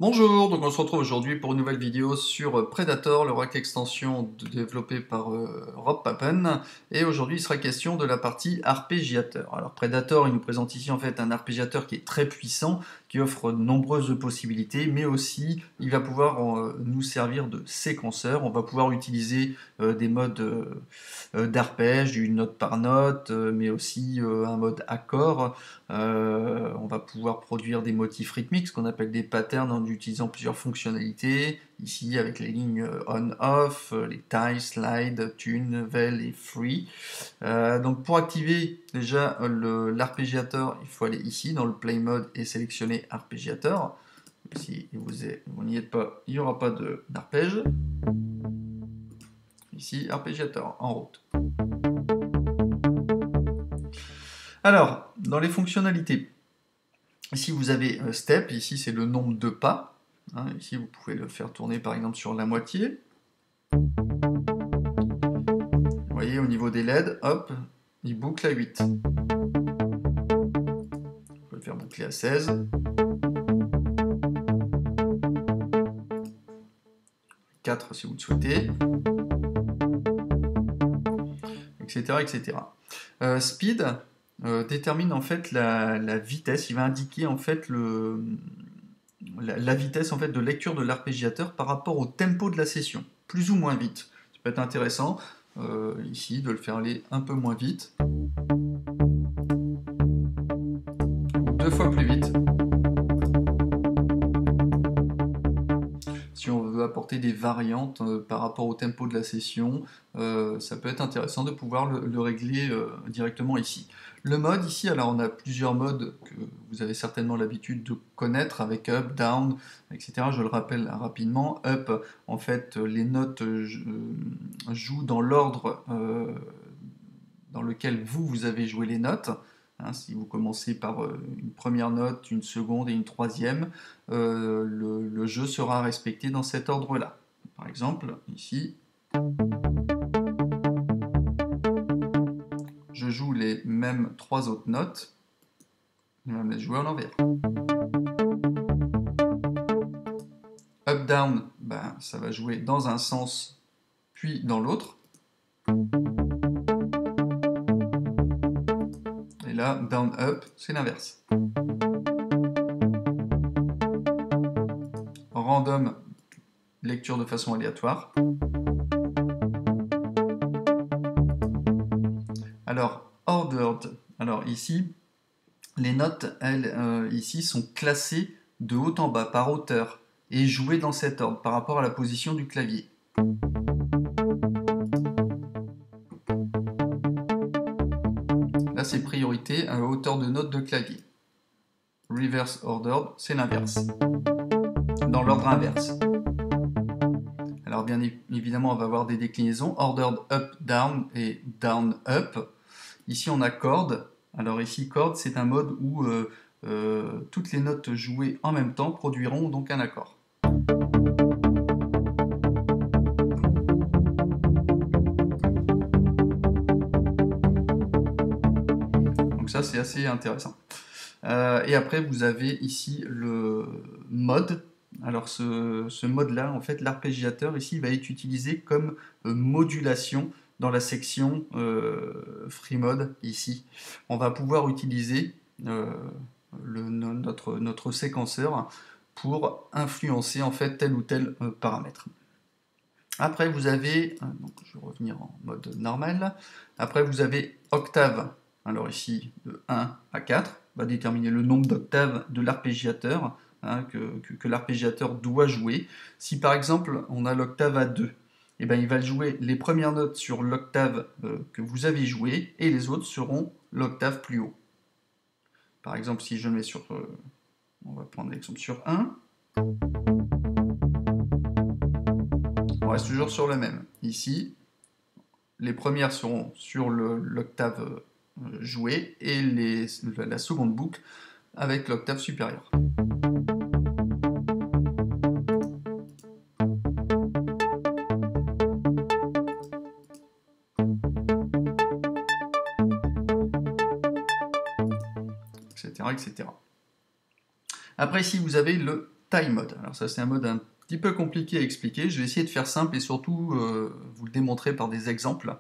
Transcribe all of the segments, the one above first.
Bonjour, donc on se retrouve aujourd'hui pour une nouvelle vidéo sur Predator, le rack extension développé par Rob Papen. Et aujourd'hui il sera question de la partie arpégiateur. Alors Predator, il nous présente ici en fait un arpégiateur qui est très puissant, qui offre de nombreuses possibilités, mais aussi il va pouvoir nous servir de séquenceur. On va pouvoir utiliser des modes d'arpège, du note par note, mais aussi un mode accord. On va pouvoir produire des motifs rythmiques, ce qu'on appelle des patterns, en utilisant plusieurs fonctionnalités. Ici, avec les lignes on-off, les tie, slide, tune, vel et free. Donc pour activer déjà l'arpégiateur, il faut aller ici dans le play mode et sélectionner arpégiateur. Si vous n'y êtes pas, il n'y aura pas d'arpège. Ici, arpégiateur en route. Alors, dans les fonctionnalités, ici vous avez step, ici c'est le nombre de pas. Hein, ici vous pouvez le faire tourner par exemple sur la moitié. Vous voyez au niveau des LED, hop, il boucle à 8. Vous pouvez le faire boucler à 16. 4 si vous le souhaitez. Etc. etc. Speed détermine en fait la vitesse, il va indiquer en fait la vitesse en fait de lecture de l'arpégiateur par rapport au tempo de la session, plus ou moins vite. Ça peut être intéressant ici de le faire aller un peu moins vite, 2 fois plus vite. Si on veut apporter des variantes par rapport au tempo de la session, ça peut être intéressant de pouvoir le régler directement ici. Le mode ici, alors on a plusieurs modes que vous avez certainement l'habitude de connaître avec up, down, etc. Je le rappelle rapidement. Up, en fait, les notes jouent dans l'ordre dans lequel vous avez joué les notes. Hein, si vous commencez par une première note, une seconde et une troisième, le jeu sera respecté dans cet ordre-là. Par exemple, ici, je joue les mêmes 3 autres notes, je vais me les jouer à l'envers. Up, down, ben, ça va jouer dans un sens, puis dans l'autre. Et là, down, up, c'est l'inverse. Random, lecture de façon aléatoire. Alors, ordered, alors ici, les notes, elles, ici, sont classées de haut en bas, par hauteur, et jouées dans cet ordre, par rapport à la position du clavier. Là, c'est priorité à hauteur de note de clavier. Reverse ordered, c'est l'inverse, dans l'ordre inverse. Alors, bien évidemment, on va avoir des déclinaisons, ordered up, down et down, up. Ici, on a chord. Alors ici, chord, c'est un mode où toutes les notes jouées en même temps produiront donc un accord. Donc ça, c'est assez intéressant. Et après, vous avez ici le mode. Alors ce mode-là, en fait, l'arpégiateur ici va être utilisé comme modulation dans la section free mode ici. On va pouvoir utiliser notre séquenceur pour influencer en fait tel ou tel paramètre. Après vous avez, donc je vais revenir en mode normal, après vous avez octave. Alors ici de 1 à 4 va déterminer le nombre d'octaves de l'arpégiateur hein, que l'arpégiateur doit jouer. Si par exemple on a l'octave à 2, eh ben, il va jouer les premières notes sur l'octave que vous avez joué et les autres seront l'octave plus haut. Par exemple, si je mets sur... on va prendre l'exemple sur 1. On reste toujours sur le même. Ici, les premières seront sur l'octave jouée et la seconde boucle avec l'octave supérieure. etc. Après, ici, vous avez le Tile Mode. Alors ça, c'est un mode un petit peu compliqué à expliquer. Je vais essayer de faire simple et surtout vous le démontrer par des exemples.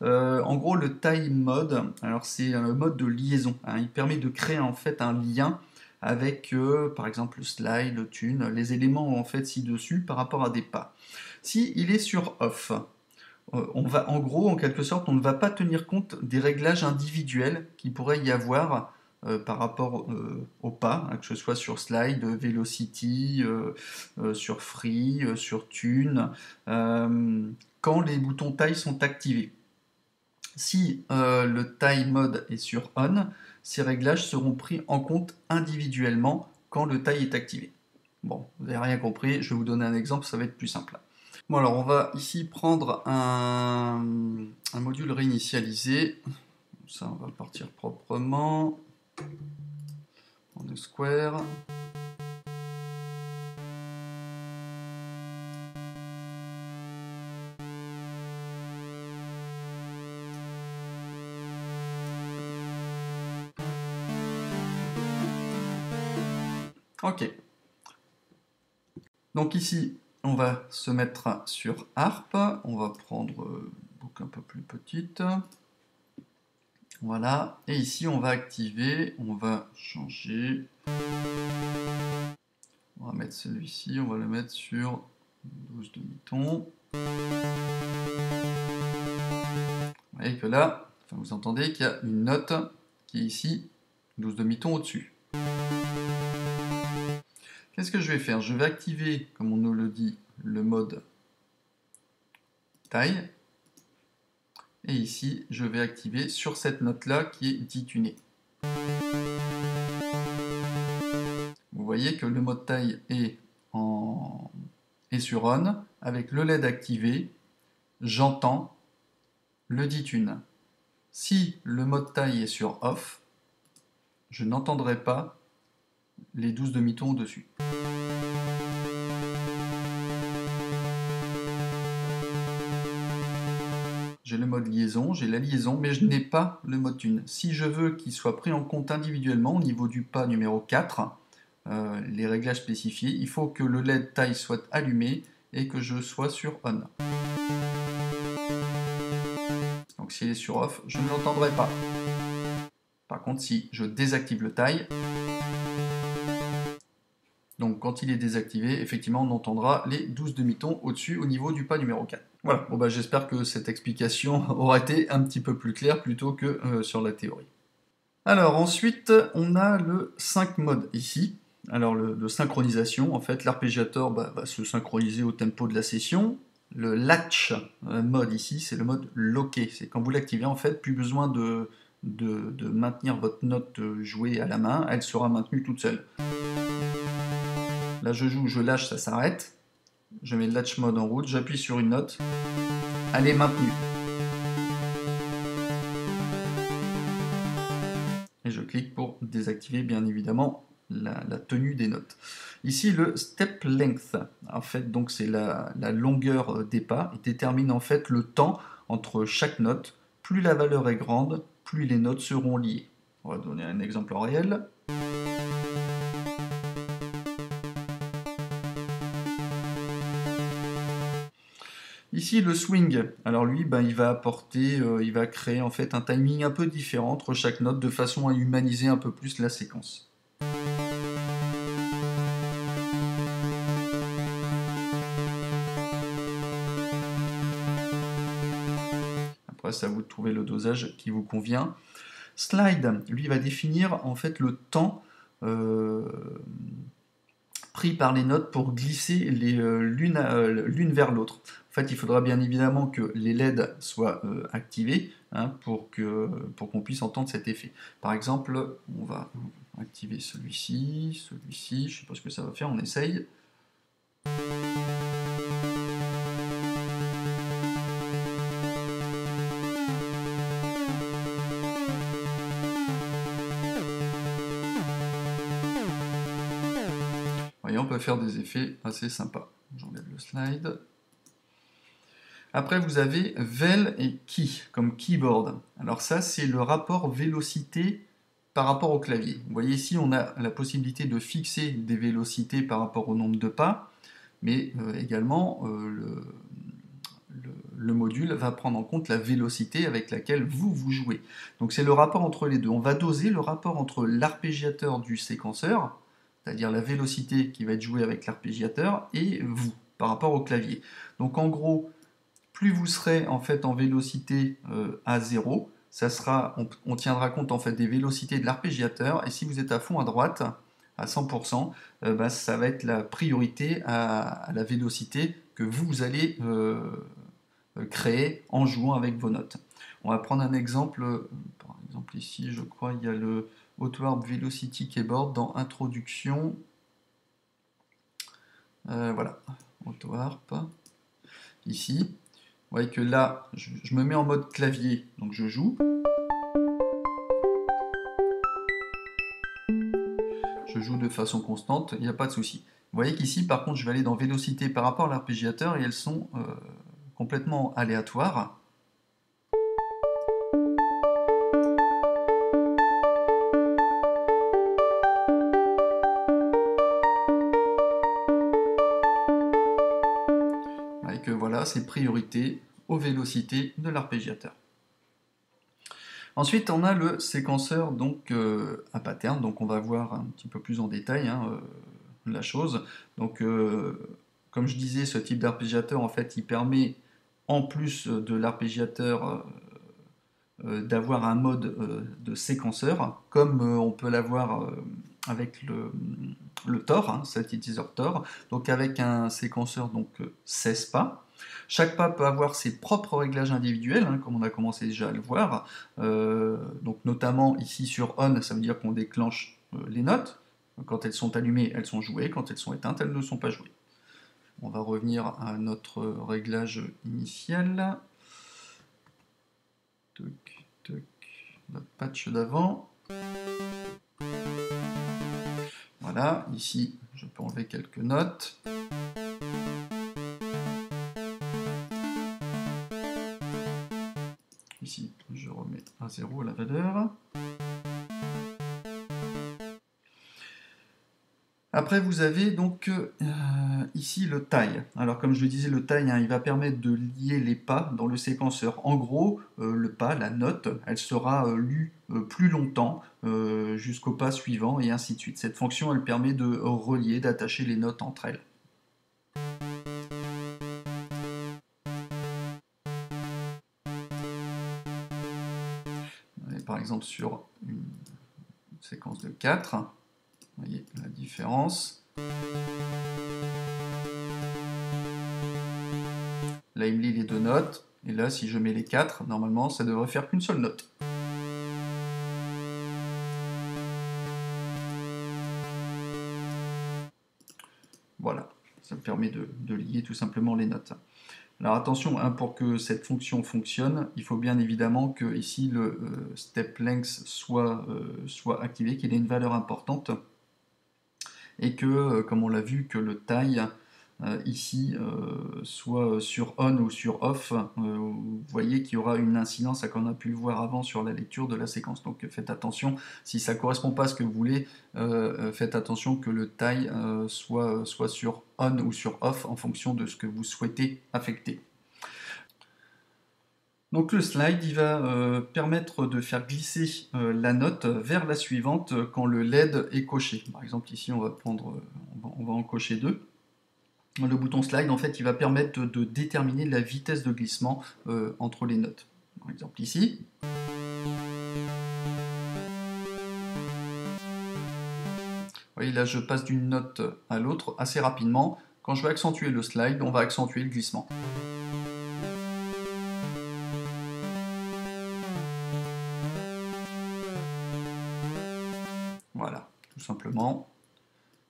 En gros, le Tile Mode, alors c'est un mode de liaison. Hein. Il permet de créer en fait un lien avec, par exemple, le slide, le tune, les éléments en fait ci-dessus par rapport à des pas. Si il est sur Off, on va, en gros, en quelque sorte, on ne va pas tenir compte des réglages individuels qu'il pourrait y avoir par rapport au pas, hein, que ce soit sur Slide, Velocity, sur Free, sur Tune, quand les boutons taille sont activés. Si le taille mode est sur On, ces réglages seront pris en compte individuellement quand le taille est activé. Bon, vous n'avez rien compris, je vais vous donner un exemple, ça va être plus simple. Bon, alors on va ici prendre un module réinitialisé. Ça, on va partir proprement. On est square. Ok. Donc ici, on va se mettre sur Harp. On va prendre une boucle un peu plus petite. Voilà. Et ici, on va activer. On va changer. On va mettre celui-ci. On va le mettre sur 12 demi-tons. Vous voyez que là, enfin, vous entendez qu'il y a une note qui est ici, 12 demi-tons au-dessus. Qu'est-ce que je vais faire? Je vais activer, comme on nous le dit, le mode taille. Et ici, je vais activer sur cette note-là qui est detunée. Vous voyez que le mode taille est sur on. Avec le LED activé, j'entends le detune. Si le mode taille est sur off, je n'entendrai pas les 12 demi-tons au-dessus. J'ai le mode liaison, j'ai la liaison, mais je n'ai pas le mode tune. Si je veux qu'il soit pris en compte individuellement au niveau du pas numéro 4, les réglages spécifiés, il faut que le LED taille soit allumé et que je sois sur on. Donc s'il est sur off, je ne l'entendrai pas. Par contre, si je désactive le taille, donc quand il est désactivé, effectivement, on entendra les 12 demi-tons au-dessus au niveau du pas numéro 4. Voilà, bon, bah, j'espère que cette explication aura été un petit peu plus claire plutôt que sur la théorie. Alors ensuite, on a le sync mode ici. Alors le synchronisation, en fait, l'arpégiateur va se synchroniser au tempo de la session. Le latch mode ici, c'est le mode loqué. C'est quand vous l'activez, en fait, plus besoin de maintenir votre note jouée à la main, elle sera maintenue toute seule. Là je joue, je lâche, ça s'arrête. Je mets le latch mode en route, j'appuie sur une note, elle est maintenue. Et je clique pour désactiver bien évidemment la tenue des notes. Ici le step length, en fait donc c'est la longueur des pas, il détermine en fait le temps entre chaque note. Plus la valeur est grande, plus les notes seront liées. On va donner un exemple réel. Ici le swing, alors lui il va apporter, il va créer en fait un timing un peu différent entre chaque note de façon à humaniser un peu plus la séquence. Après c'est à vous de trouver le dosage qui vous convient. Slide, lui va définir en fait le temps pris par les notes pour glisser l'une vers l'autre. En fait, il faudra bien évidemment que les LED soient activés hein, pour qu'on puisse entendre cet effet. Par exemple, on va activer celui-ci, celui-ci, je ne sais pas ce que ça va faire, on essaye. Voyez, on peut faire des effets assez sympas. J'enlève le slide. Après, vous avez Vel et Key, comme keyboard. Alors ça, c'est le rapport vélocité par rapport au clavier. Vous voyez ici, on a la possibilité de fixer des vélocités par rapport au nombre de pas, mais également le module va prendre en compte la vélocité avec laquelle vous jouez. Donc c'est le rapport entre les deux. On va doser le rapport entre l'arpégiateur du séquenceur, c'est-à-dire la vélocité qui va être jouée avec l'arpégiateur, et vous, par rapport au clavier. Donc en gros, plus vous serez en fait en vélocité à 0, ça sera, on tiendra compte en fait des vélocités de l'arpégiateur, et si vous êtes à fond à droite, à 100%, bah, ça va être la priorité à la vélocité que vous allez créer en jouant avec vos notes. On va prendre un exemple, par exemple ici je crois il y a le Autoharp Velocity Keyboard dans Introduction, voilà, Autoharp, ici. Vous voyez que là, je me mets en mode clavier, donc je joue. Je joue de façon constante, il n'y a pas de souci. Vous voyez qu'ici, par contre, je vais aller dans vélocité par rapport à l'arpégiateur et elles sont complètement aléatoires. Et que voilà, c'est priorité aux vélocités de l'arpégiateur. Ensuite, on a le séquenceur donc, à pattern, donc on va voir un petit peu plus en détail la chose. Donc, comme je disais, ce type d'arpégiateur, en fait, il permet, en plus de l'arpégiateur, d'avoir un mode de séquenceur, comme on peut l'avoir avec le Tor, synthétiseur Tor, donc avec un séquenceur donc 16 pas. Chaque pas peut avoir ses propres réglages individuels, comme on a commencé déjà à le voir. Donc notamment ici sur On, ça veut dire qu'on déclenche les notes. Quand elles sont allumées, elles sont jouées. Quand elles sont éteintes, elles ne sont pas jouées. On va revenir à notre réglage initial. Notre patch d'avant. Voilà, ici je peux enlever quelques notes. Ici je remets à 0 la valeur. Après vous avez donc ici le taille. Alors comme je le disais, le taille il va permettre de lier les pas dans le séquenceur. En gros, le pas, la note, elle sera lue plus longtemps jusqu'au pas suivant et ainsi de suite. Cette fonction elle permet de relier, d'attacher les notes entre elles. Par exemple sur une séquence de 4, vous voyez la différence. Là, il me lit les deux notes, et là, si je mets les 4, normalement, ça devrait faire qu'une seule note. Voilà, ça me permet de lier tout simplement les notes. Alors attention, pour que cette fonction fonctionne, il faut bien évidemment que ici le step length soit activé, qu'il ait une valeur importante, et que, comme on l'a vu, que le taille ici soit sur on ou sur off, vous voyez qu'il y aura une incidence, comme on a pu le voir avant, sur la lecture de la séquence. Donc faites attention, si ça ne correspond pas à ce que vous voulez, faites attention que le taille soit sur on ou sur off en fonction de ce que vous souhaitez affecter. Donc le slide, il va permettre de faire glisser la note vers la suivante quand le LED est coché. Par exemple ici on va en cocher 2. Le bouton slide, en fait, il va permettre de déterminer la vitesse de glissement entre les notes. Par exemple ici. Vous voyez, là, je passe d'une note à l'autre assez rapidement. Quand je vais accentuer le slide, on va accentuer le glissement. Voilà, tout simplement.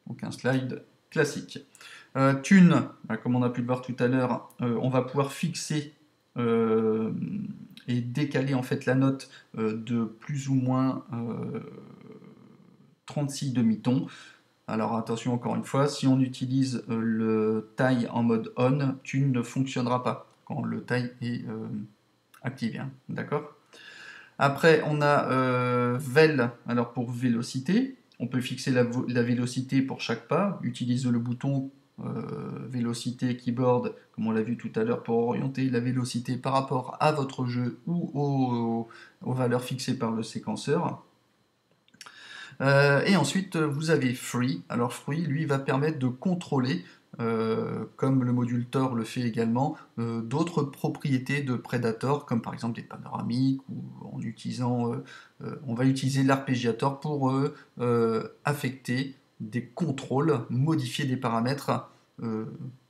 Donc un slide classique. Tune, comme on a pu le voir tout à l'heure, on va pouvoir fixer et décaler en fait la note de plus ou moins 36 demi-tons. Alors attention encore une fois, si on utilise le taille en mode on, tune ne fonctionnera pas quand le taille est activé, d'accord ? Après, on a vel, alors pour vélocité. On peut fixer la vélocité pour chaque pas, utiliser le bouton vélocité keyboard, comme on l'a vu tout à l'heure, pour orienter la vélocité par rapport à votre jeu ou aux valeurs fixées par le séquenceur. Et ensuite, vous avez Free. Alors Free, lui, va permettre de contrôler, comme le module Tor le fait également, d'autres propriétés de Predator, comme par exemple des panoramiques, ou en utilisant, on va utiliser l'arpégiator pour affecter des contrôles, modifier des paramètres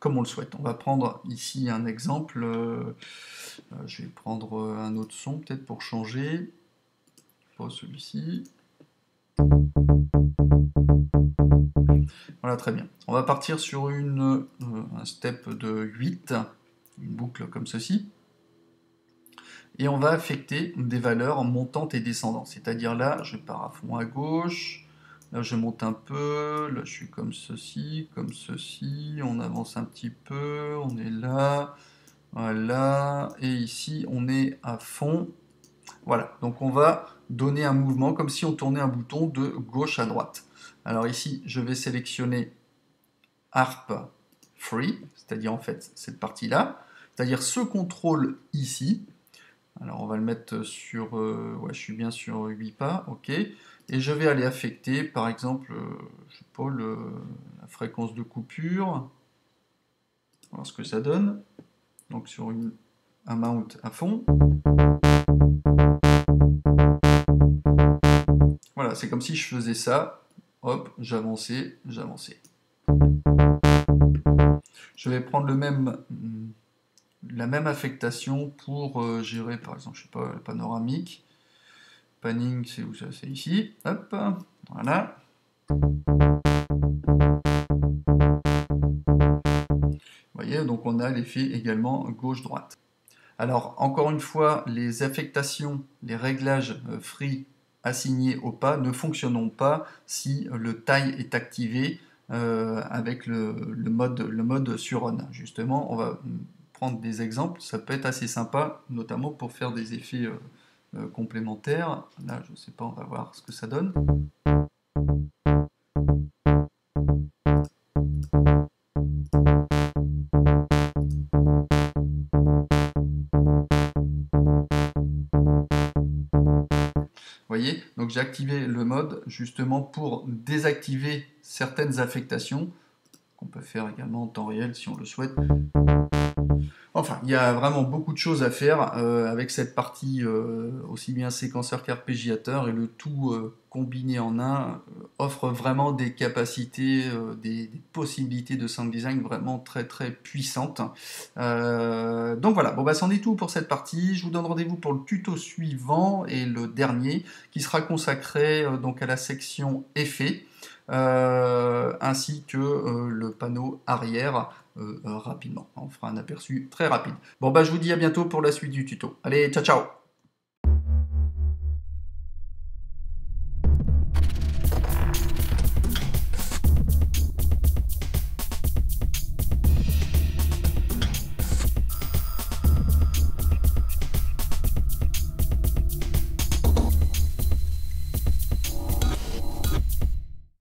comme on le souhaite. On va prendre ici un exemple. Je vais prendre un autre son peut-être pour changer. Pas celui-ci. Voilà, très bien. On va partir sur un step de 8, une boucle comme ceci. Et on va affecter des valeurs montantes et descendantes. C'est-à-dire là, je pars à fond à gauche, là je monte un peu, là je suis comme ceci, on avance un petit peu, on est là, voilà, et ici on est à fond. Voilà, donc on va donner un mouvement comme si on tournait un bouton de gauche à droite. Alors ici, je vais sélectionner Harp Free, c'est-à-dire en fait cette partie-là, c'est-à-dire ce contrôle ici. Alors on va le mettre sur, ouais, je suis bien sur 8 pas, ok. Et je vais aller affecter, par exemple, je sais pas, la fréquence de coupure. Voir ce que ça donne. Donc sur un mount à fond. Voilà, c'est comme si je faisais ça. Hop, j'avançais, j'avançais. Je vais prendre la même affectation pour gérer, par exemple, je sais pas, le panoramique. Panning, c'est où ça? C'est ici. Hop, voilà. Vous voyez, donc on a l'effet également gauche-droite. Alors, encore une fois, les affectations, les réglages free assignés au pas ne fonctionneront pas si le tie est activé avec le mode sur on. Justement, on va prendre des exemples, ça peut être assez sympa, notamment pour faire des effets complémentaires. Là, je ne sais pas, on va voir ce que ça donne. Voyez, donc j'ai activé le mode justement pour désactiver certaines affectations qu'on peut faire également en temps réel si on le souhaite. Enfin, il y a vraiment beaucoup de choses à faire avec cette partie aussi bien séquenceur qu'arpégiateur, et le tout combiné en un offre vraiment des capacités, des possibilités de sound design vraiment très très puissantes. Donc voilà, bon bah c'en est tout pour cette partie. Je vous donne rendez-vous pour le tuto suivant et le dernier qui sera consacré donc à la section effets. Ainsi que le panneau arrière rapidement. On fera un aperçu très rapide. Bon bah je vous dis à bientôt pour la suite du tuto. Allez, ciao ciao!